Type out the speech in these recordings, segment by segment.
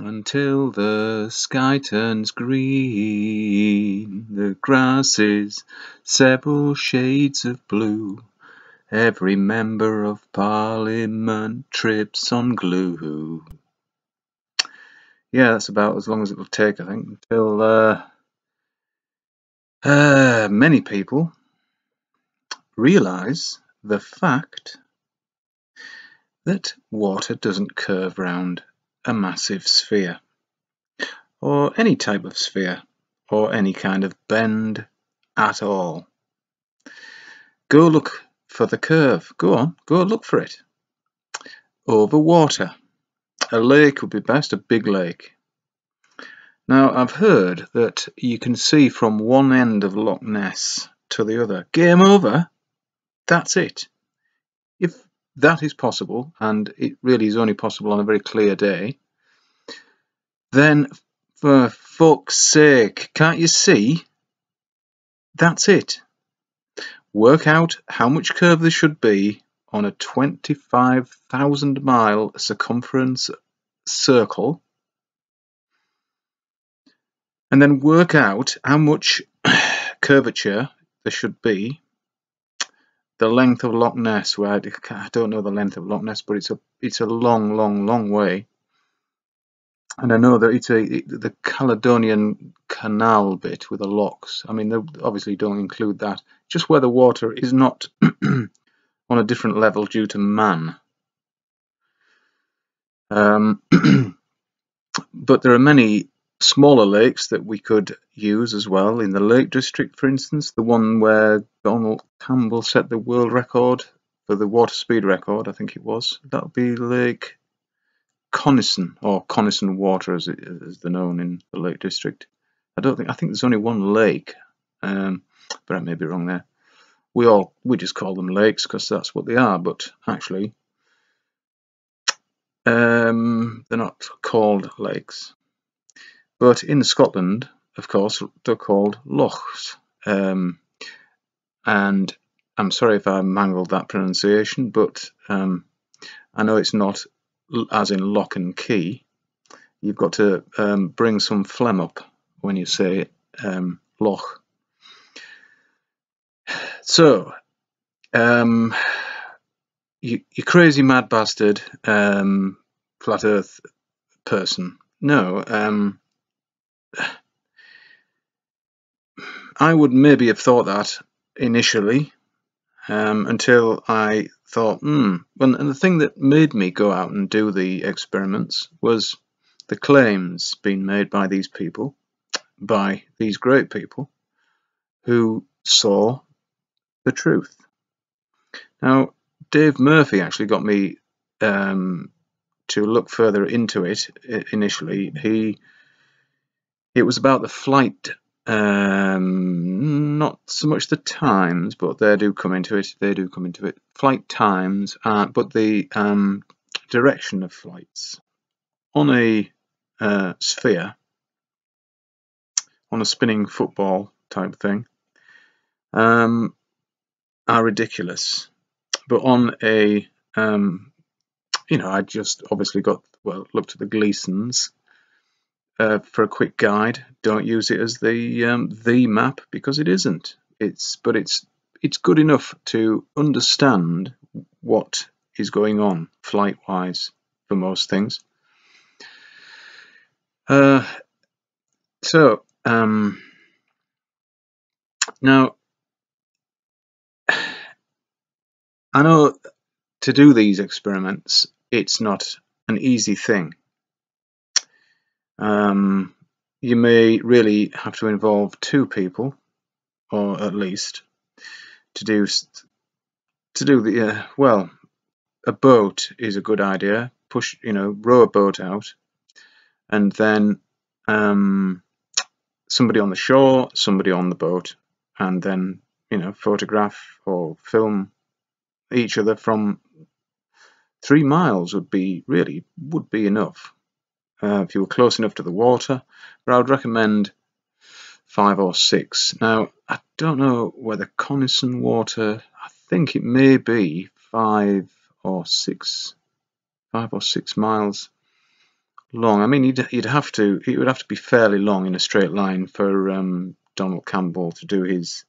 Until the sky turns green, the grass is several shades of blue. Every member of Parliament trips on glue. Yeah, that's about as long as it will take, I think, until many people realise the fact that water doesn't curve round a massive sphere, or any type of sphere, or any kind of bend at all. Go look for the curve. Go on, go look for it. Over water. A lake would be best, a big lake. Now, I've heard that you can see from one end of Loch Ness to the other. Game over. That's it. If that is possible, and it really is only possible on a very clear day, then for fuck's sake, can't you see? That's it. Work out how much curve there should be on a 25,000 mile circumference circle, and then work out how much curvature there should be. The length of Loch Ness, where I don't know the length of Loch Ness, but it's a long way. And I know that it's the Caledonian Canal bit with the locks. I mean, they obviously don't include that. Just where the water is not on a different level due to man. But there are many smaller lakes that we could use as well. In the Lake District, for instance, the one where Donald Campbell set the world record for the water speed record, I think it was. That would be Lake Coniston, or Coniston Water as they're known in the Lake District. I think there's only one lake, but I may be wrong there. We just call them lakes because that's what they are, but actually they're not called lakes. But in Scotland, of course, they're called lochs. And I'm sorry if I mangled that pronunciation, but I know it's not as in lock and key. You've got to bring some phlegm up when you say loch. So, you crazy mad bastard flat earth person. No, I would maybe have thought that initially, until I thought, and the thing that made me go out and do the experiments was the claims being made by these people, by these great people, who saw the truth. Now, Dave Murphy actually got me to look further into it initially. It was about the flight, not so much the times, but they do come into it. Flight times, but the direction of flights on a sphere, on a spinning football type thing, are ridiculous. But on a, I just obviously looked at the Gleasons for a quick guide. Don't use it as the map, because it isn't. It's good enough to understand what is going on flight-wise for most things. Now, I know to do these experiments, it's not an easy thing. You may really have to involve two people, or at least, to do the a boat is a good idea. Row a boat out, and then somebody on the shore, somebody on the boat, and then photograph or film each other from 3 miles would be enough if you were close enough to the water. But I would recommend 5 or 6. Now, I don't know whether Coniston Water, I think it may be 5 or 6 miles long. I mean, it would have to be fairly long in a straight line for Donald Campbell to do his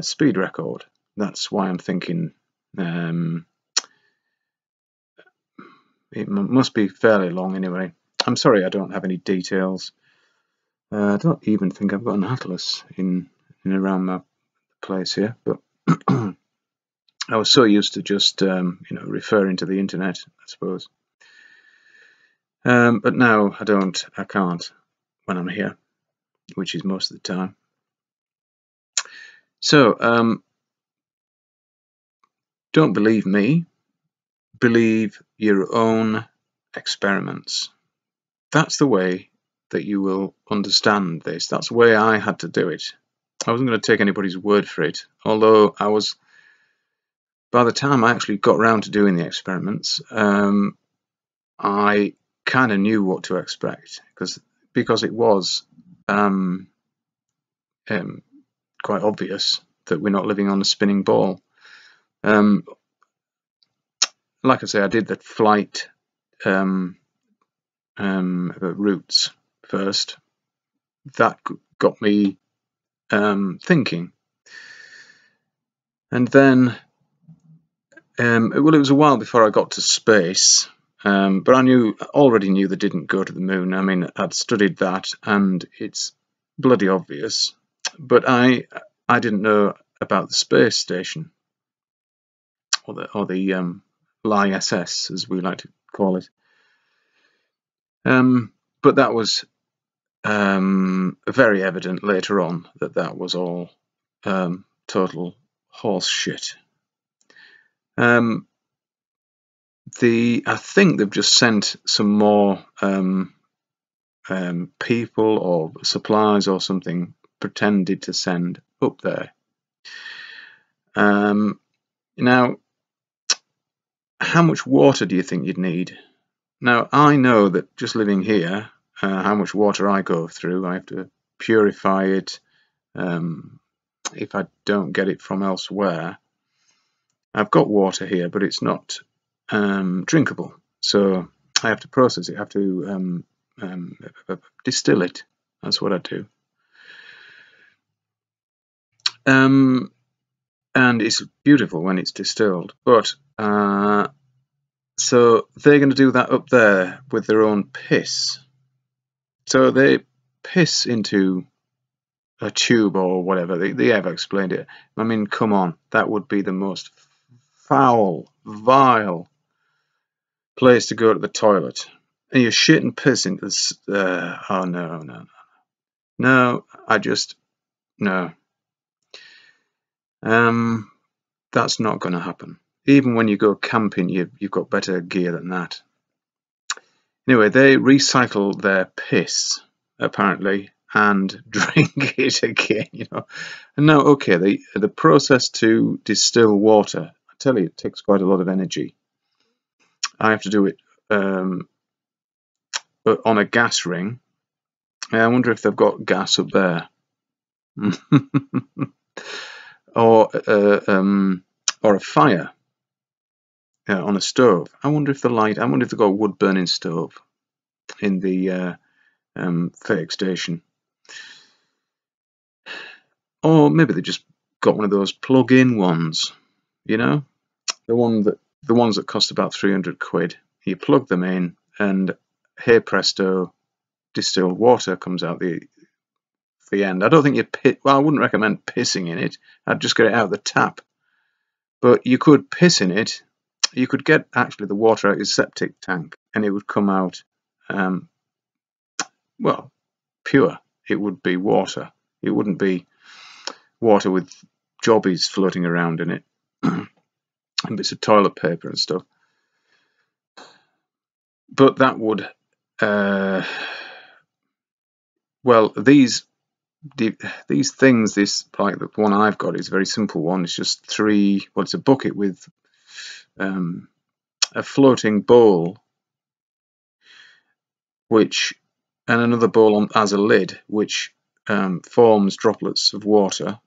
speed record. That's why I'm thinking it must be fairly long anyway. I'm sorry I don't have any details. I don't even think I've got an atlas in around my place here, but I was so used to just referring to the internet, I suppose. But now I can't when I'm here, which is most of the time. So don't believe me, believe your own experiments. That's the way that you will understand this. That's the way I had to do it. I wasn't going to take anybody's word for it, although by the time I actually got around to doing the experiments, I kind of knew what to expect because it was quite obvious that we're not living on a spinning ball. Like I say, I did the flight routes first. That got me thinking, and then well, it was a while before I got to space, but I already knew they didn't go to the moon. I mean, I'd studied that, and it's bloody obvious. But I didn't know about the space station, or the LISS, as we like to call it. But that was very evident later on that was all total horse shit. I think they've just sent some more people or supplies or something, pretended to send up there. Now, how much water do you think you'd need? Now, I know that just living here, how much water I go through. I have to purify it if I don't get it from elsewhere. I've got water here, but it's not drinkable, so I have to process it. I have to distill it. That's what I do. And it's beautiful when it's distilled, but so they're going to do that up there with their own piss. So they piss into a tube or whatever. They have explained it. I mean, come on, that would be the most foul, vile place to go to the toilet. And you're shit and piss into this. Oh no. No, no. That's not going to happen. Even when you go camping, you've got better gear than that. Anyway, they recycle their piss, apparently, and drink it again, And now, okay, the process to distill water, I tell you, it takes quite a lot of energy. I have to do it on a gas ring. I wonder if they've got gas up there. Or a fire on a stove. I wonder if they've got a wood burning stove in the fake station. Or maybe they just got one of those plug-in ones, the ones that cost about 300 quid. You plug them in, and hey presto, distilled water comes out the end. I don't think I wouldn't recommend pissing in it. I'd just get it out of the tap. But you could piss in it. You could get actually the water out of your septic tank, and it would come out, well, pure. It would be water. It wouldn't be water with jobbies floating around in it and bits of toilet paper and stuff. But that would, well, these things, like the one I've got is a very simple one. It's just it's a bucket with a floating bowl, and another bowl as a lid, which forms droplets of water,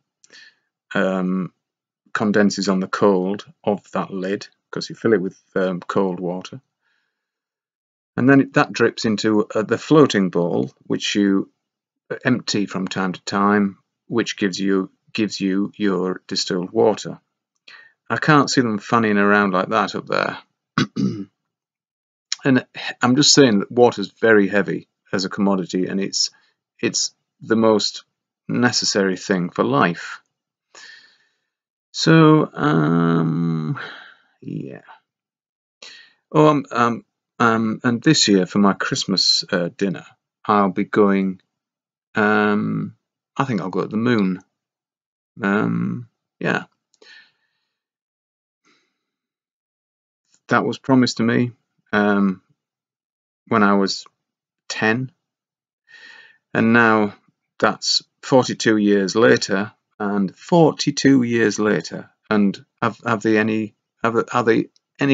condenses on the cold of that lid, because you fill it with cold water. and then that drips into the floating bowl, which you empty from time to time, which gives you your distilled water. I can't see them fanning around like that up there. And I'm just saying that water is very heavy as a commodity, and it's the most necessary thing for life. So yeah. Oh, and this year for my Christmas dinner, I'll be going. I think I'll go to the moon. Yeah, that was promised to me when I was 10, and now that's 42 years later. And 42 years later, and are they any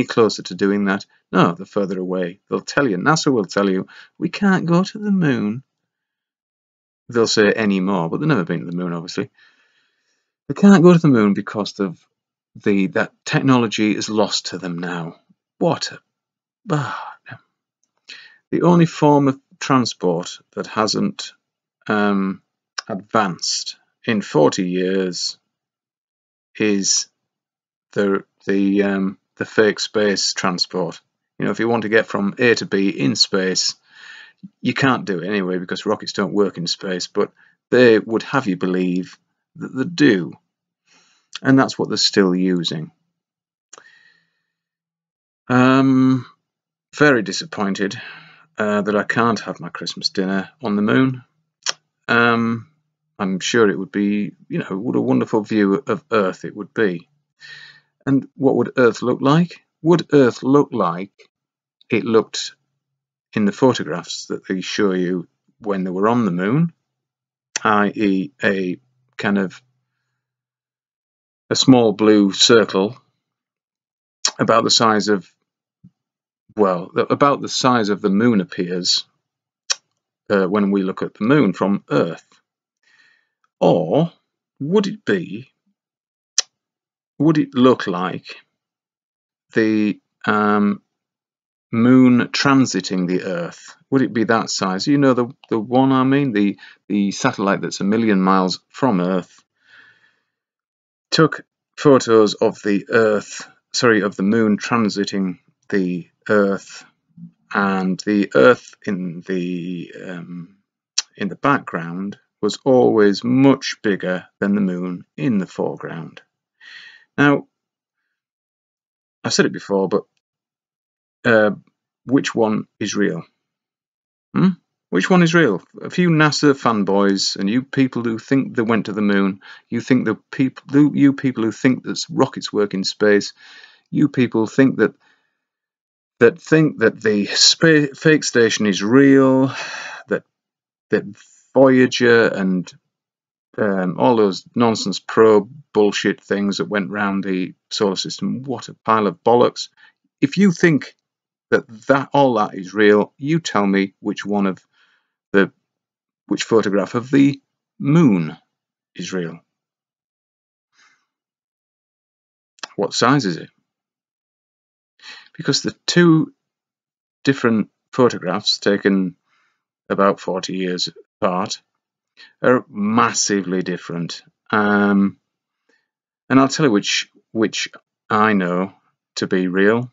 closer to doing that? No, they're further away. They'll tell you. NASA will tell you we can't go to the moon. They'll say any more, but they've never been to the moon, obviously. They can't go to the moon because of that technology is lost to them now. What the only form of transport that hasn't advanced in 40 years is the fake space transport. You know, if you want to get from A to B in space, you can't do it anyway because rockets don't work in space, but they would have you believe that they do. And that's what they're still using. Very disappointed that I can't have my Christmas dinner on the moon. I'm sure it would be, what a wonderful view of Earth it would be. And what would Earth look like? Would Earth look like it looked in the photographs that they show you when they were on the moon, i.e. a kind of a small blue circle about the size of, about the size of the moon appears when we look at the moon from Earth? Or would it look like the moon transiting the Earth? Would it be that size? You know, the one I mean, the satellite that's 1 million miles from Earth took photos of the moon transiting the Earth, and the Earth in the background was always much bigger than the moon in the foreground. Now, I've said it before, but which one is real? Which one is real? A few NASA fanboys and you people who think they went to the moon, you people who think that rockets work in space, you people think that the fake station is real, that Voyager and all those nonsense probe bullshit things that went round the solar system. What a pile of bollocks. If you think that all that is real, you tell me which photograph of the moon is real. What size is it? Because the two different photographs taken about 40 years apart are massively different. And I'll tell you which I know to be real.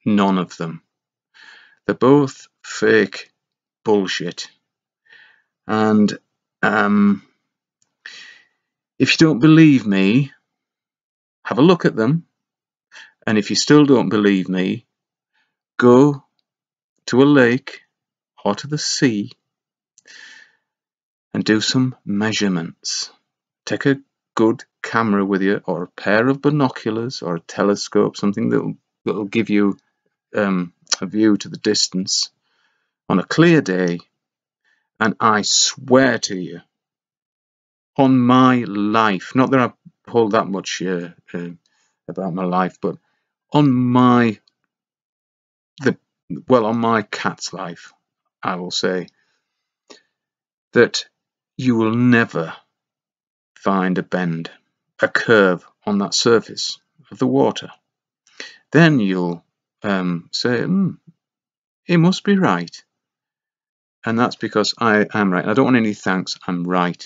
None of them. They're both fake bullshit. And if you don't believe me, have a look at them. And if you still don't believe me, go to a lake or to the sea and do some measurements. Take a good camera with you, or a pair of binoculars, or a telescope, something that'll give you a view to the distance on a clear day, and I swear to you, on my life, not that I hold that much about my life, but on my cat's life, I will say that you will never find a bend, a curve on that surface of the water. Then you'll say, it must be right. And that's because I am right. I don't want any thanks, I'm right.